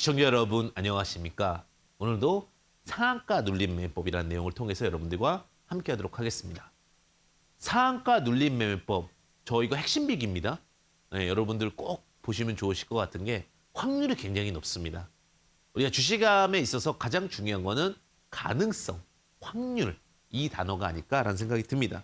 시청자 여러분 안녕하십니까? 오늘도 상한가 눌림 매매법이라는 내용을 통해서 여러분들과 함께 하도록 하겠습니다. 상한가 눌림 매매법, 저 이거 핵심 빅입니다. 네, 여러분들 꼭 보시면 좋으실 것 같은 게 확률이 굉장히 높습니다. 우리가 주식감에 있어서 가장 중요한 거는 가능성, 확률, 이 단어가 아닐까라는 생각이 듭니다.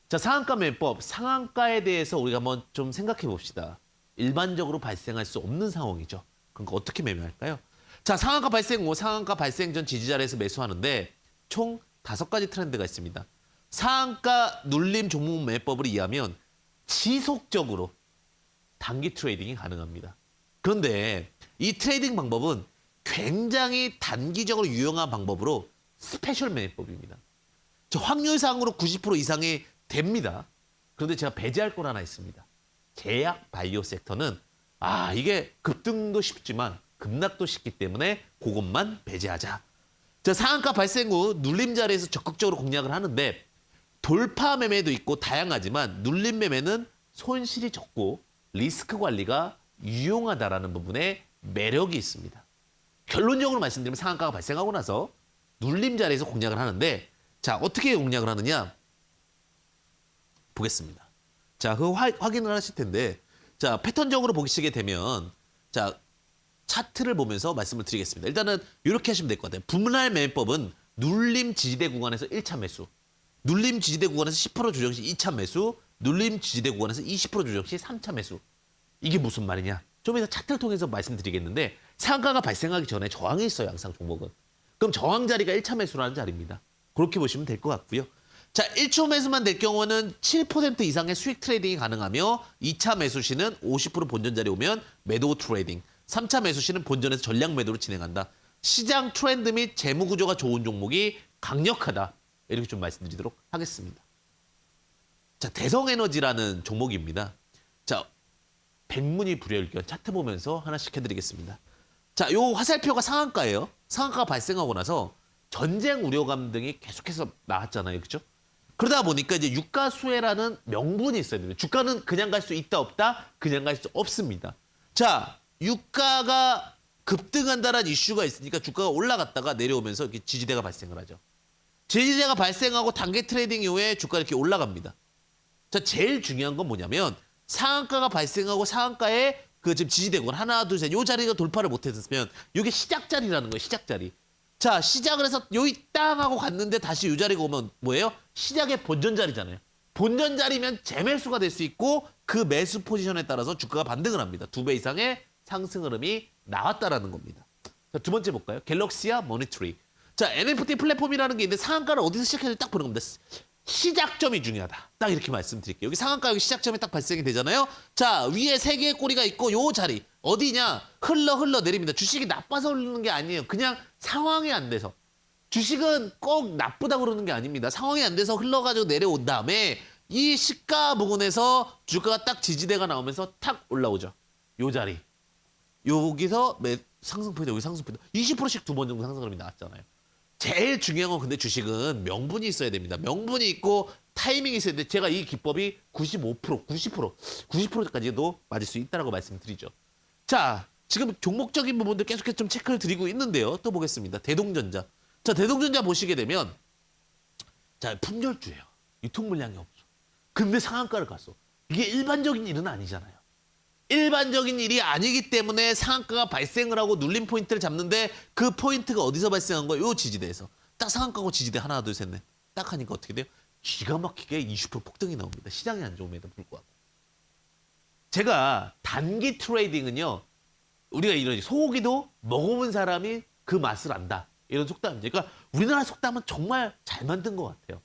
자, 상한가 매매법, 상한가에 대해서 우리가 한번 좀 생각해 봅시다. 일반적으로 발생할 수 없는 상황이죠. 그러니까 어떻게 매매할까요? 자, 상한가 발생 후 상한가 발생 전 지지자리에서 매수하는데 총 5가지 트렌드가 있습니다. 상한가 눌림 종목 매매법을 이해하면 지속적으로 단기 트레이딩이 가능합니다. 그런데 이 트레이딩 방법은 굉장히 단기적으로 유용한 방법으로 스페셜 매매법입니다. 저 확률상으로 90% 이상이 됩니다. 그런데 제가 배제할 건 하나 있습니다. 제약 바이오 섹터는 이게 급등도 쉽지만 급락도 쉽기 때문에 그것만 배제하자. 자, 상한가 발생 후 눌림 자리에서 적극적으로 공략을 하는데 돌파 매매도 있고 다양하지만 눌림 매매는 손실이 적고 리스크 관리가 유용하다라는 부분에 매력이 있습니다. 결론적으로 말씀드리면 상한가가 발생하고 나서 눌림 자리에서 공략을 하는데 자, 어떻게 공략을 하느냐 보겠습니다. 자, 그 확인을 하실 텐데 자, 패턴적으로 보시게 되면 자, 차트를 보면서 말씀을 드리겠습니다. 일단은 이렇게 하시면 될 것 같아요. 분할 매매법은 눌림 지지대 구간에서 1차 매수, 눌림 지지대 구간에서 10% 조정 시 2차 매수, 눌림 지지대 구간에서 20% 조정 시 3차 매수. 이게 무슨 말이냐? 좀 이따 차트를 통해서 말씀드리겠는데 상한가가 발생하기 전에 저항이 있어요. 항상 종목은. 그럼 저항 자리가 1차 매수라는 자리입니다. 그렇게 보시면 될 것 같고요. 자, 1초 매수만 될 경우는 7% 이상의 수익 트레이딩이 가능하며 2차 매수 시는 50% 본전 자리 오면 매도 트레이딩, 3차 매수 시는 본전에서 전량 매도로 진행한다. 시장 트렌드 및 재무 구조가 좋은 종목이 강력하다. 이렇게 좀 말씀드리도록 하겠습니다. 자, 대성에너지라는 종목입니다. 자, 백문이 불여일견 차트 보면서 하나씩 해드리겠습니다. 자, 요 화살표가 상한가예요. 상한가가 발생하고 나서 전쟁 우려감 등이 계속해서 나왔잖아요. 그렇죠? 그러다 보니까 이제 유가 수혜라는 명분이 있어야 됩니다. 주가는 그냥 갈 수 있다 없다? 그냥 갈 수 없습니다. 자, 유가가 급등한다는 이슈가 있으니까 주가가 올라갔다가 내려오면서 이렇게 지지대가 발생을 하죠. 지지대가 발생하고 단기 트레이딩 이후에 주가가 이렇게 올라갑니다. 자, 제일 중요한 건 뭐냐면 상한가가 발생하고 상한가에 그 지금 지지대군 하나, 둘, 셋 요 자리가 돌파를 못했으면 이게 시작 자리라는 거예요. 시작 자리. 자, 시작을 해서 여기 땅 하고 갔는데 다시 이 자리가 오면 뭐예요? 시작의 본전 자리잖아요. 본전 자리면 재매수가 될 수 있고 그 매수 포지션에 따라서 주가가 반등을 합니다. 2배 이상의 상승 흐름이 나왔다라는 겁니다. 자, 두 번째 볼까요? 갤럭시아 모니터리. 자, NFT 플랫폼이라는 게 있는데 상한가를 어디서 시작해야 딱 보는 겁니다. 시작점이 중요하다. 딱 이렇게 말씀드릴게요. 여기 상한가 여기 시작점이 딱 발생이 되잖아요. 자, 위에 3개의 꼬리가 있고 요 자리 어디냐? 흘러 내립니다. 주식이 나빠서 흐르는 게 아니에요. 그냥 상황이 안 돼서. 주식은 꼭 나쁘다고 그러는 게 아닙니다. 상황이 안 돼서 흘러가지고 내려온 다음에 이 시가 부근에서 주가가 딱 지지대가 나오면서 탁 올라오죠. 요 자리. 여기서 상승 포인트, 여기 상승 포인트 20%씩 2번 정도 상승 흐름이 나왔잖아요. 제일 중요한 건 근데 주식은 명분이 있어야 됩니다. 명분이 있고 타이밍이 있어야 되는데 제가 이 기법이 95%, 90%까지도 맞을 수 있다고 말씀드리죠. 자, 지금 종목적인 부분들 계속해서 좀 체크를 드리고 있는데요. 또 보겠습니다. 대동전자. 자, 대동전자 보시게 되면 자, 품절주예요. 유통 물량이 없어. 근데 상한가를 갔어. 이게 일반적인 일은 아니잖아요. 일반적인 일이 아니기 때문에 상한가가 발생을 하고 눌림 포인트를 잡는데 그 포인트가 어디서 발생한 거예요? 요 지지대에서. 딱 상한가고 지지대 하나, 둘, 셋, 넷. 딱 하니까 어떻게 돼요? 기가 막히게 20% 폭등이 나옵니다. 시장이 안 좋음에도 불구하고. 제가 단기 트레이딩은요. 우리가 이런 소고기도 먹어본 사람이 그 맛을 안다. 이런 속담입니다. 그러니까 우리나라 속담은 정말 잘 만든 것 같아요.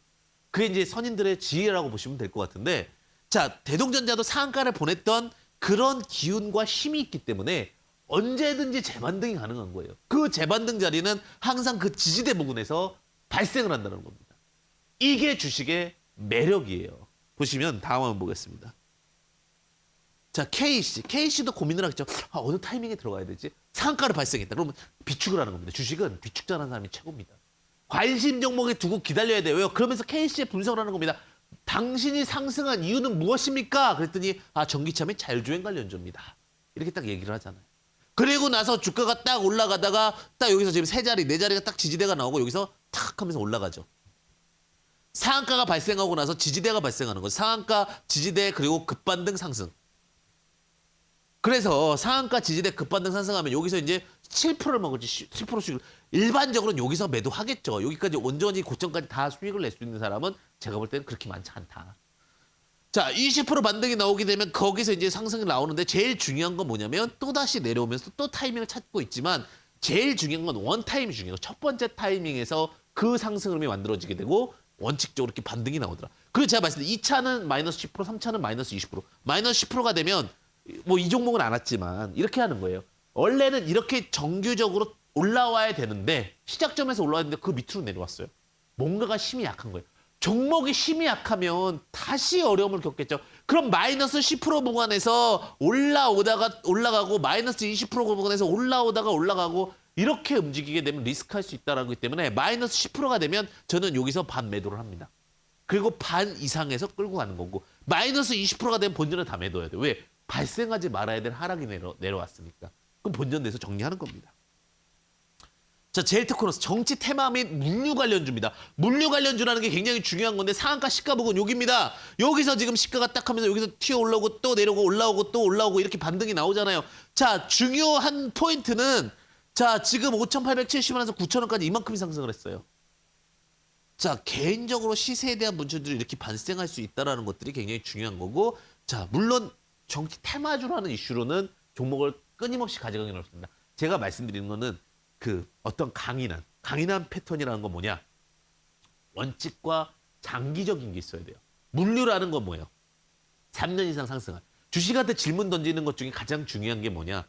그게 이제 선인들의 지혜라고 보시면 될 것 같은데 자, 대동전자도 상한가를 보냈던 그런 기운과 힘이 있기 때문에 언제든지 재반등이 가능한 거예요. 그 재반등 자리는 항상 그 지지대 부근에서 발생을 한다는 겁니다. 이게 주식의 매력이에요. 보시면 다음 한번 보겠습니다. 자, KC도 고민을 하겠죠. 어느 타이밍에 들어가야 되지? 상한가를 발생했다. 그러면 비축을 하는 겁니다. 주식은 비축 잘하는 사람이 최고입니다. 관심 종목에 두고 기다려야 돼요. 그러면서 KC에 분석을 하는 겁니다. 당신이 상승한 이유는 무엇입니까? 그랬더니 전기차 및 자율주행 관련주입니다. 이렇게 딱 얘기를 하잖아요. 그리고 나서 주가가 딱 올라가다가 딱 여기서 지금 세 자리, 네 자리가 딱 지지대가 나오고 여기서 탁 하면서 올라가죠. 상한가가 발생하고 나서 지지대가 발생하는 거죠. 상한가, 지지대 그리고 급반등 상승. 그래서 상한가, 지지대 급반등 상승하면 여기서 이제 7%를 먹을지 10% 수익을 일반적으로는 여기서 매도하겠죠. 여기까지 온전히 고점까지 다 수익을 낼 수 있는 사람은 제가 볼 때는 그렇게 많지 않다. 자, 20% 반등이 나오게 되면 거기서 이제 상승이 나오는데 제일 중요한 건 뭐냐면 또다시 내려오면서 또 타이밍을 찾고 있지만 제일 중요한 건 원타임이 중요해요. 첫 번째 타이밍에서 그 상승 흐름이 만들어지게 되고 원칙적으로 이렇게 반등이 나오더라. 그리고 제가 말씀드린 2차는 마이너스 10%, 3차는 마이너스 20%. 마이너스 10%가 되면 뭐 이 종목은 안 왔지만 이렇게 하는 거예요. 원래는 이렇게 정규적으로 올라와야 되는데 시작점에서 올라왔는데 그 밑으로 내려왔어요. 뭔가가 힘이 약한 거예요. 종목이 힘이 약하면 다시 어려움을 겪겠죠. 그럼 마이너스 10% 구간에서 올라오다가 올라가고 마이너스 20% 구간에서 올라오다가 올라가고 이렇게 움직이게 되면 리스크할 수 있다는 거기 때문에 마이너스 10%가 되면 저는 여기서 반 매도를 합니다. 그리고 반 이상에서 끌고 가는 거고 마이너스 20%가 되면 본전을 다 매도해야 돼요. 왜? 발생하지 말아야 될 하락이 내려왔으니까. 그럼 본전 내에서 정리하는 겁니다. 자, 제일테크노스 정치 테마 및 물류 관련주입니다. 물류 관련주라는 게 굉장히 중요한 건데 상한가 시가 부근 여기입니다. 여기서 지금 시가가 딱 하면서 여기서 튀어 올라오고 또 내려오고 올라오고 또 올라오고 이렇게 반등이 나오잖아요. 자, 중요한 포인트는 자, 지금 5,870원에서 9,000원까지 이만큼이 상승을 했어요. 자, 개인적으로 시세에 대한 문제들이 이렇게 발생할 수 있다는 것들이 굉장히 중요한 거고 자, 물론 정치 테마주라는 이슈로는 종목을 끊임없이 가져가긴 어렵습니다. 제가 말씀드리는 거는 그 어떤 강인한 패턴이라는 건 뭐냐? 원칙과 장기적인 게 있어야 돼요. 물류라는 건 뭐예요? 3년 이상 상승한. 주식한테 질문 던지는 것 중에 가장 중요한 게 뭐냐?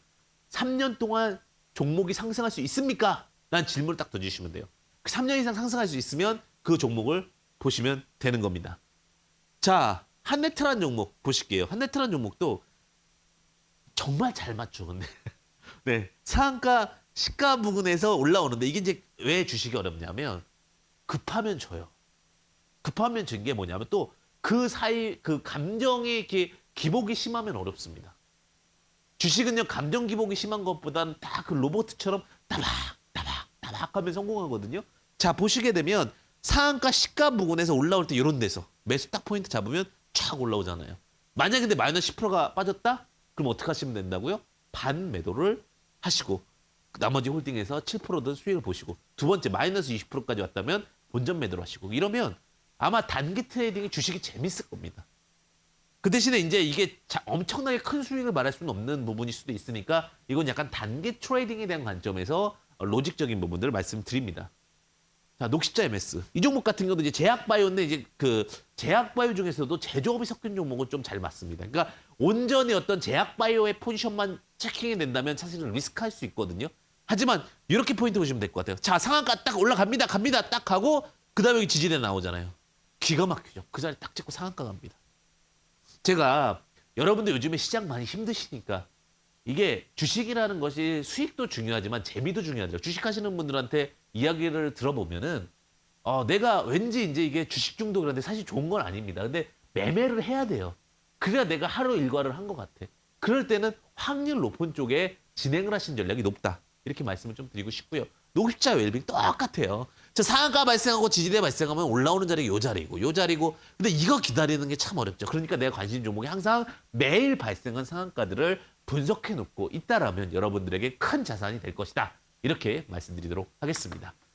3년 동안 종목이 상승할 수 있습니까? 라는 질문을 딱 던지시면 돼요. 3년 이상 상승할 수 있으면 그 종목을 보시면 되는 겁니다. 자, 한네트라는 종목 보실게요. 한네트라는 종목도 정말 잘 맞죠. 근데 네, 상한가 시가 부근에서 올라오는데 이게 이제 왜 주식이 어렵냐면 급하면 져요. 급하면 진 게 뭐냐면 또 그 사이 그 감정이 이렇게 기복이 심하면 어렵습니다. 주식은요 감정 기복이 심한 것보다는 다 그 로봇처럼 따박 하면 성공하거든요. 자, 보시게 되면 상한가 시가 부근에서 올라올 때 이런 데서 매수 딱 포인트 잡으면 쫙 올라오잖아요. 만약에 근데 마이너스 10%가 빠졌다? 그럼 어떻게 하시면 된다고요? 반 매도를 하시고 나머지 홀딩에서 7%든 수익을 보시고 두 번째 마이너스 20%까지 왔다면 본전 매도를 하시고 이러면 아마 단기 트레이딩이 주식이 재밌을 겁니다. 그 대신에 이제 이게 엄청나게 큰 수익을 말할 수는 없는 부분일 수도 있으니까 이건 약간 단기 트레이딩에 대한 관점에서 로직적인 부분들을 말씀드립니다. 자, 녹십자 MS. 이 종목 같은 경우도 이제 제약바이오인데 이제 그 제약바이오 중에서도 제조업이 섞인 종목은 좀 잘 맞습니다. 그러니까 온전히 어떤 제약바이오의 포지션만 체킹이 된다면 사실은 리스크할 수 있거든요. 하지만 이렇게 포인트 보시면 될 것 같아요. 자, 상한가 딱 올라갑니다. 갑니다. 딱 하고 그다음에 여기 지지대 나오잖아요. 기가 막히죠. 그 자리 딱 찍고 상한가 갑니다. 제가 여러분들 요즘에 시장 많이 힘드시니까 이게 주식이라는 것이 수익도 중요하지만 재미도 중요하죠. 주식하시는 분들한테 이야기를 들어보면은 내가 왠지 이제 이게 주식 중독이라는데 사실 좋은 건 아닙니다. 근데 매매를 해야 돼요. 그래야 내가 하루 일과를 한 것 같아. 그럴 때는 확률 높은 쪽에 진행을 하신 전략이 높다. 이렇게 말씀을 좀 드리고 싶고요. 녹십자 웰빙 똑같아요. 저 상한가 발생하고 지지대 발생하면 올라오는 자리가 요 자리고 요 자리고 근데 이거 기다리는 게 참 어렵죠. 그러니까 내가 관심 종목이 항상 매일 발생한 상한가들을 분석해 놓고 있다라면 여러분들에게 큰 자산이 될 것이다. 이렇게 말씀드리도록 하겠습니다.